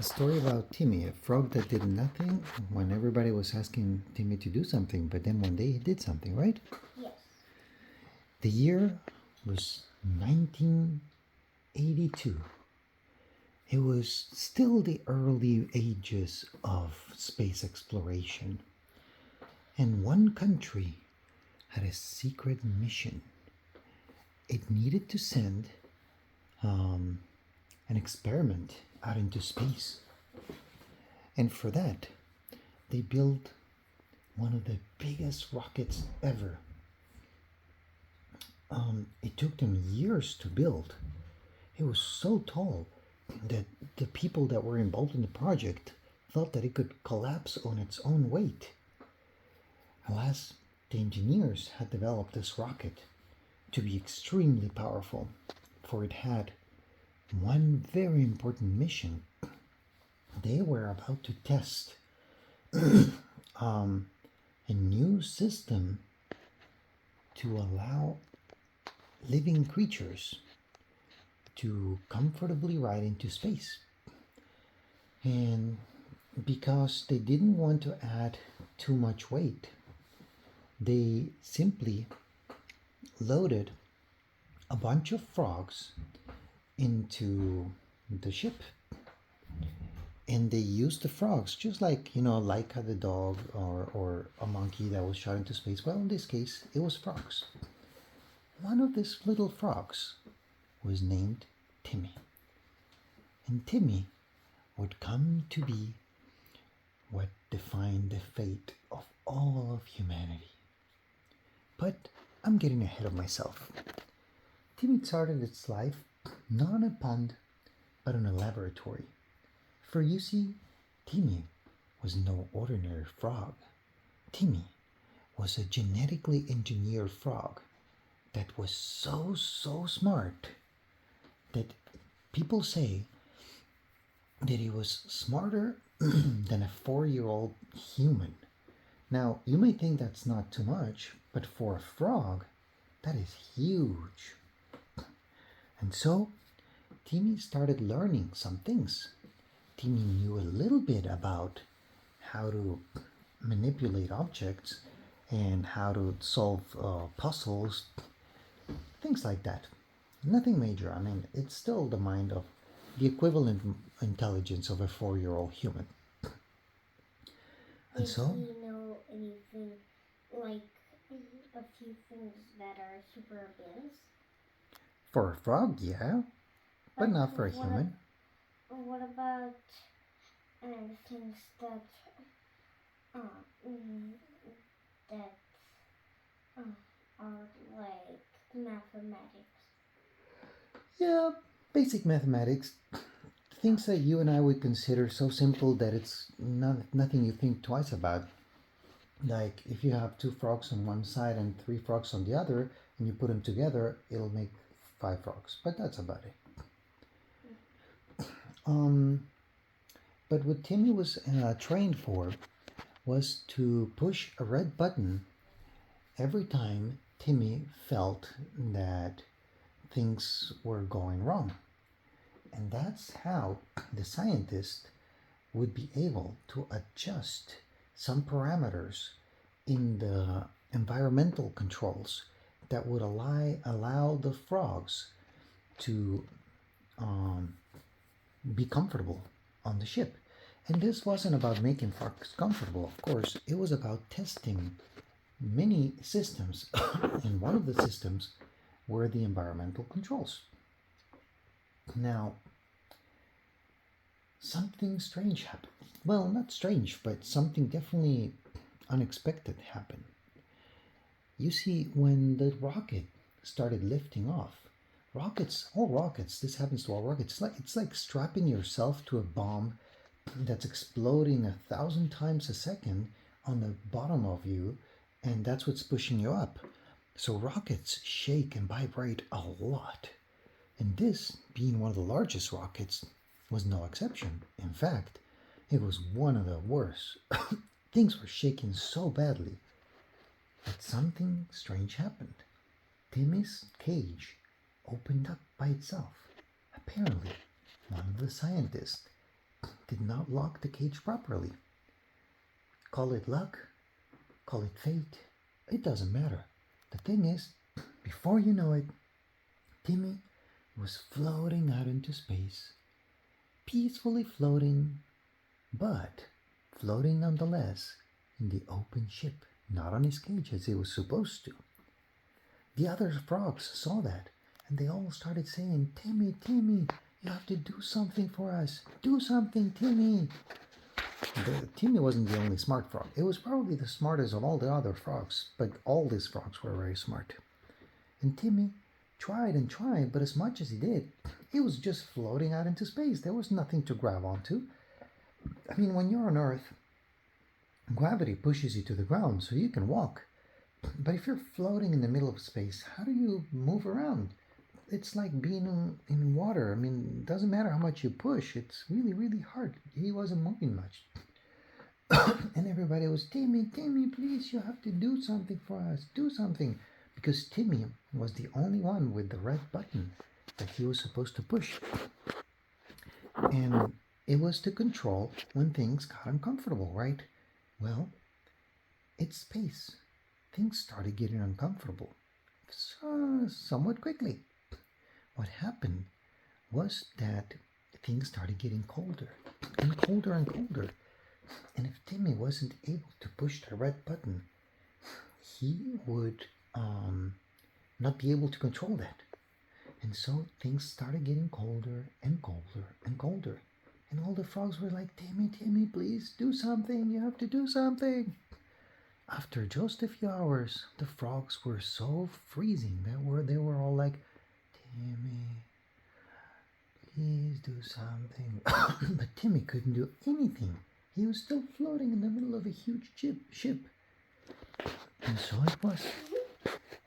A story about Timmy, a frog that did nothing when everybody was asking Timmy to do something, but then one day he did something, right? Yes. The year was 1982. It was still the early ages of space exploration, and one country had a secret mission. It needed to send an experiment out into space. And for that, they built one of the biggest rockets ever. It took them years to build. It was so tall that the people that were involved in the project thought that it could collapse on its own weight. Alas, the engineers had developed this rocket to be extremely powerful, for it had one very important mission. They were about to test a new system to allow living creatures to comfortably ride into space. And because they didn't want to add too much weight, they simply loaded a bunch of frogs into the ship. And they used the frogs just like, like the dog or a monkey that was shot into space. Well, in this case, it was frogs. One of these little frogs was named Timmy. And Timmy would come to be what defined the fate of all of humanity. But I'm getting ahead of myself. Timmy started its life not on a pond, but in a laboratory. For you see, Timmy was no ordinary frog. Timmy was a genetically engineered frog that was so smart that people say that he was smarter than a 4-year-old human. Now, you may think that's not too much, but for a frog, that is huge. And so, Timmy started learning some things. Timmy knew a little bit about how to manipulate objects and how to solve puzzles, things like that. Nothing major. I mean, it's still the mind of the equivalent intelligence of a 4-year-old human. And Does so, he know anything, like a few things that are super advanced? for a frog, yeah, but not for a human. What about things that that are like mathematics? Yeah, basic mathematics. Things that you and I would consider so simple that it's nothing you think twice about. Like if you have 2 frogs on one side and 3 frogs on the other, and you put them together, it'll make 5 frogs. But that's about it. But what Timmy was trained for was to push a red button every time Timmy felt that things were going wrong. And that's how the scientist would be able to adjust some parameters in the environmental controls that would allow the frogs to be comfortable on the ship. And this wasn't about making frogs comfortable, of course. It was about testing many systems. And one of the systems were the environmental controls. Now, something strange happened. Well, not strange, but something definitely unexpected happened. You see, when the rocket started lifting off, all rockets, this happens to all rockets, it's like strapping yourself to a bomb that's exploding 1,000 times a second on the bottom of you, and that's what's pushing you up. So rockets shake and vibrate a lot. And this, being one of the largest rockets, was no exception. In fact, it was one of the worst. Things were shaking so badly that something strange happened. Timmy's cage opened up by itself. Apparently, one of the scientists did not lock the cage properly. Call it luck, call it fate, it doesn't matter. The thing is, before you know it, Timmy was floating out into space, peacefully floating, but floating nonetheless in the open ship, not on his cage as he was supposed to. The other frogs saw that, and they all started saying, Timmy, Timmy, you have to do something for us. Do something, Timmy. Timmy wasn't the only smart frog. It was probably the smartest of all the other frogs, but all these frogs were very smart. And Timmy tried and tried, but as much as he did, he was just floating out into space. There was nothing to grab onto. I mean, when you're on Earth, gravity pushes you to the ground so you can walk. But if you're floating in the middle of space, how do you move around? It's like being in water. I mean, it doesn't matter how much you push. It's really, really hard. He wasn't moving much. And everybody was, Timmy, Timmy, please, you have to do something for us. Do something. Because Timmy was the only one with the red button that he was supposed to push. And it was to control when things got uncomfortable, right? Well, it's space. Things started getting uncomfortable somewhat quickly. What happened was that things started getting colder and colder and colder. And if Timmy wasn't able to push the red button, he would not be able to control that. And so things started getting colder and colder and colder. And all the frogs were like, Timmy, Timmy, please do something. You have to do something. After just a few hours, the frogs were so freezing that they were all like, Timmy, please do something. But Timmy couldn't do anything. He was still floating in the middle of a huge ship. And so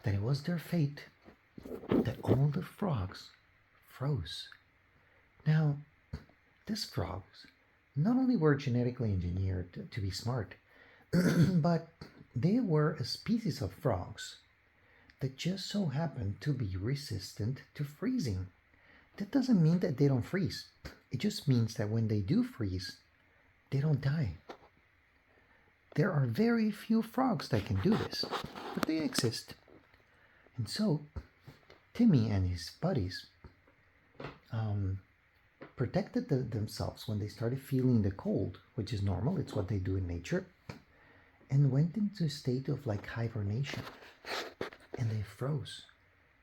it was their fate that all the frogs froze. Now, these frogs not only were genetically engineered to be smart, but they were a species of frogs that just so happened to be resistant to freezing. That doesn't mean that they don't freeze. It just means that when they do freeze, they don't die. There are very few frogs that can do this, but they exist. And so, Timmy and his buddies protected themselves when they started feeling the cold, which is normal, it's what they do in nature, and went into a state of like hibernation. And they froze.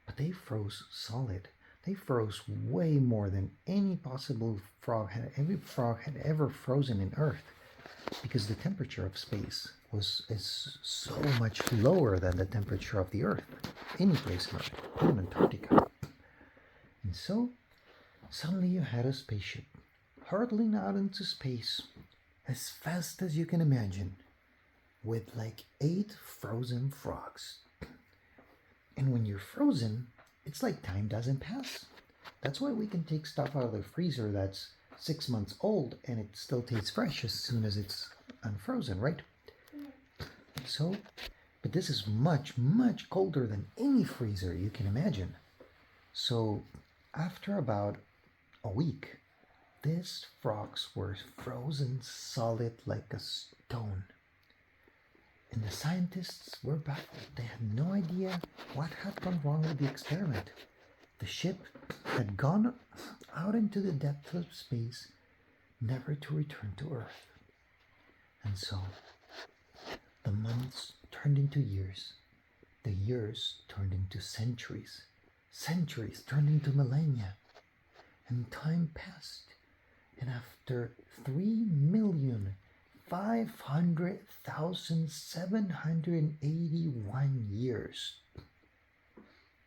But they froze solid. They froze way more than any frog had ever frozen in Earth, because the temperature of space is so much lower than the temperature of the Earth, any place on Earth, even Antarctica. And so suddenly you had a spaceship hurtling out into space as fast as you can imagine, with like 8 frozen frogs. And when you're frozen, it's like time doesn't pass. That's why we can take stuff out of the freezer that's 6 months old and it still tastes fresh as soon as it's unfrozen, right? So, but this is much, much colder than any freezer you can imagine. So, after about a week, these frogs were frozen solid like a stone. And the scientists were baffled. They had no idea what had gone wrong with the experiment. The ship had gone out into the depths of space, never to return to Earth. And so, the months turned into years. The years turned into centuries. Centuries turned into millennia. And time passed. And after 3,500,781 years,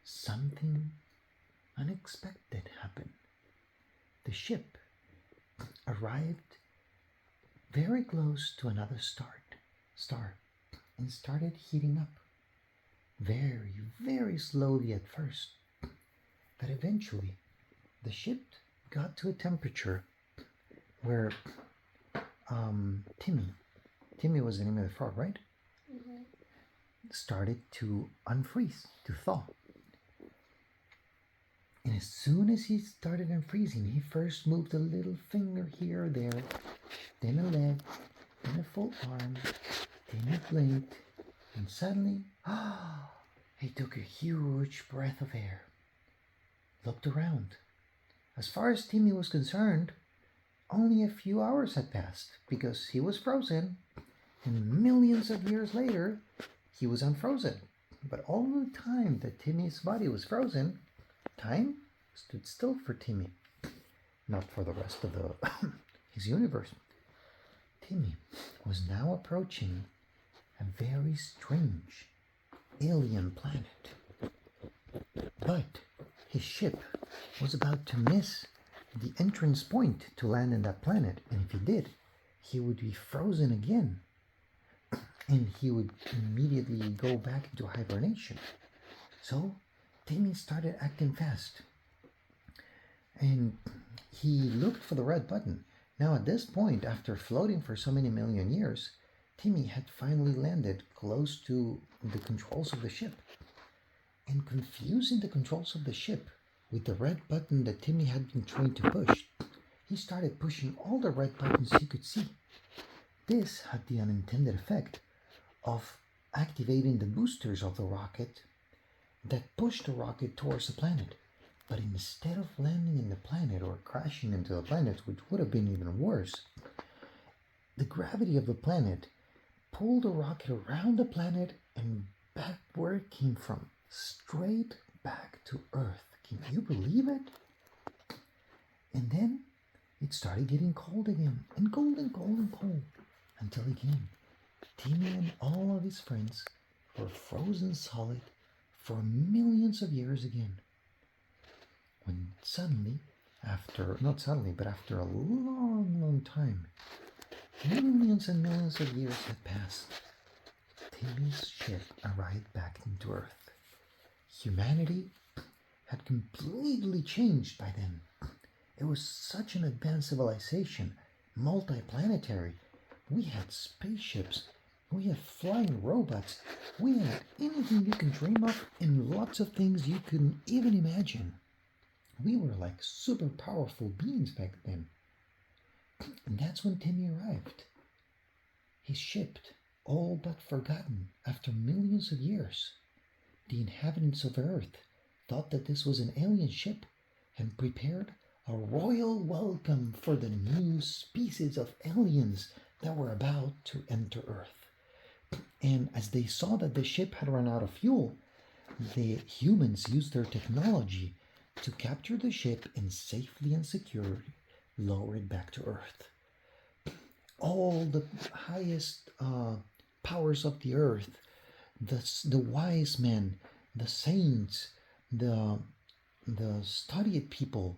something unexpected happened. The ship arrived very close to another star and started heating up. Very, very slowly at first. But eventually, the ship got to a temperature where Timmy was the name of the frog, right? Mm-hmm. Started to unfreeze, to thaw. And as soon as he started unfreezing, he first moved a little finger here or there, then a leg, then a full arm, then he blinked, and suddenly, he took a huge breath of air, looked around. As far as Timmy was concerned, only a few hours had passed because he was frozen, and millions of years later, he was unfrozen. But all the time that Timmy's body was frozen, time stood still for Timmy, not for the rest of his universe. Timmy was now approaching a very strange alien planet. But his ship was about to miss the entrance point to land in that planet, and if he did, he would be frozen again, and he would immediately go back into hibernation. So Timmy started acting fast, and he looked for the red button. Now at this point, after floating for so many million years, Timmy had finally landed close to the controls of the ship. And confusing the controls of the ship with the red button that Timmy had been trained to push, he started pushing all the red buttons he could see. This had the unintended effect of activating the boosters of the rocket that pushed the rocket towards the planet. But instead of landing in the planet or crashing into the planet, which would have been even worse, the gravity of the planet pulled the rocket around the planet and back where it came from, straight back to Earth. Can you believe it? And then it started getting cold again, and cold and cold and cold, until again, Timmy and all of his friends were frozen solid for millions of years again. When suddenly, not suddenly, but after a long, long time, millions and millions of years had passed, Timmy's ship arrived back into Earth. Humanity had completely changed by then. It was such an advanced civilization, multi-planetary. We had spaceships, we had flying robots, we had anything you can dream of, and lots of things you couldn't even imagine. We were like super powerful beings back then. And that's when Timmy arrived. His ship, all but forgotten after millions of years. The inhabitants of Earth thought that this was an alien ship and prepared a royal welcome for the new species of aliens that were about to enter Earth. And as they saw that the ship had run out of fuel, the humans used their technology to capture the ship and safely and securely lower it back to Earth. All the highest powers of the earth, the wise men, the saints, the studied people,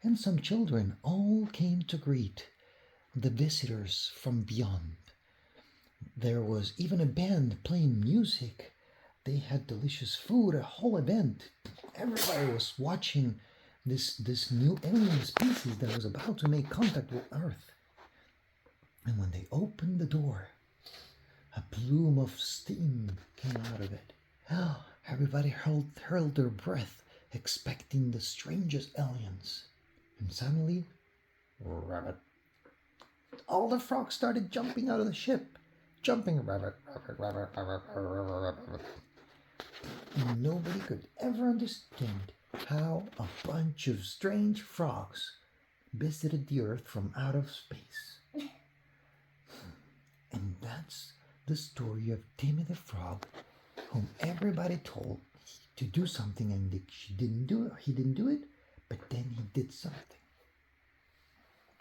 and some children all came to greet the visitors from beyond. There was even a band playing music. They had delicious food, a whole event. Everybody was watching this new alien species that was about to make contact with Earth. And when they opened the door, a plume of steam came out of it. Everybody held their breath, expecting the strangest aliens. And suddenly, rabbit. All the frogs started jumping out of the ship. Jumping rabbit, rabbit, rabbit, rabbit, rabbit, rabbit. And nobody could ever understand how a bunch of strange frogs visited the earth from out of space. And that's the story of Timmy the Frog, whom everybody told to do something and he didn't do it, but then he did something.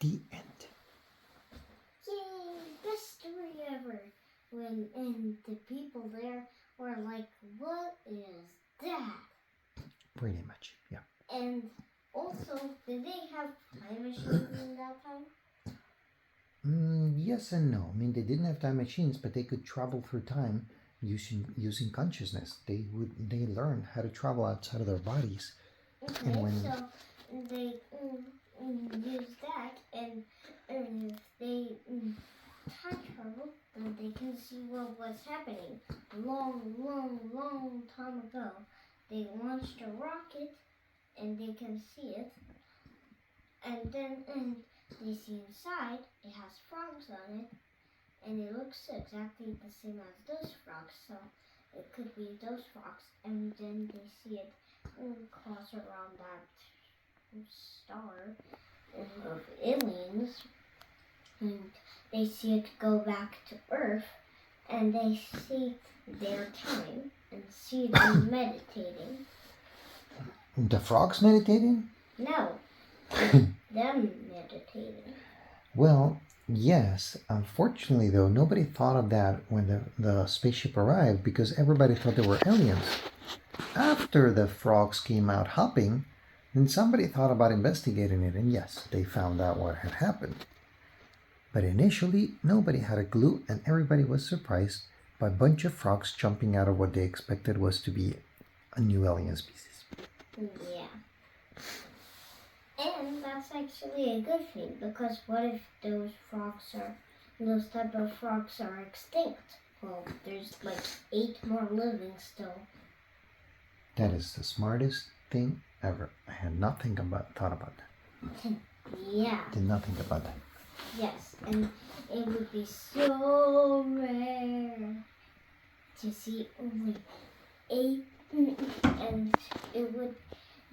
The end. Yay! Best story ever. And the people there were like, what is that? Pretty much, yeah. And also, did they have time machines in that time? Yes and no. I mean, they didn't have time machines, but they could travel through time using consciousness. They learned how to travel outside of their bodies. Okay, so they use that, and if they time travel, then they can see what was happening. Long, long, long time ago, they launched a rocket and they can see it. And then they see inside, it has frogs on it, and it looks exactly the same as those frogs, so it could be those frogs. And then they see it cross around that star of aliens, and they see it go back to Earth, and they see their time and see them meditating. The frogs meditating? No, them meditating. Well, yes. Unfortunately, though, nobody thought of that when the spaceship arrived because everybody thought they were aliens. After the frogs came out hopping, then somebody thought about investigating it, and yes, they found out what had happened. But initially, nobody had a clue, and everybody was surprised by a bunch of frogs jumping out of what they expected was to be a new alien species. Yeah. And that's actually a good thing, because what if those type of frogs are extinct? Well, there's like 8 more living still. That is the smartest thing ever. I had not thought about that. Yeah. Did not think about that. Yes, and it would be so rare to see only 8, and it would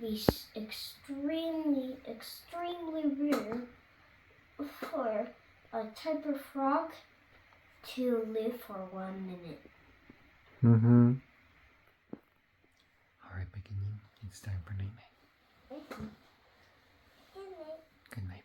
be extremely, extremely rare for a type of frog to live for 1 minute. Mm-hmm. All right, Beginning. It's time for night-night. Okay. Good night. Good night.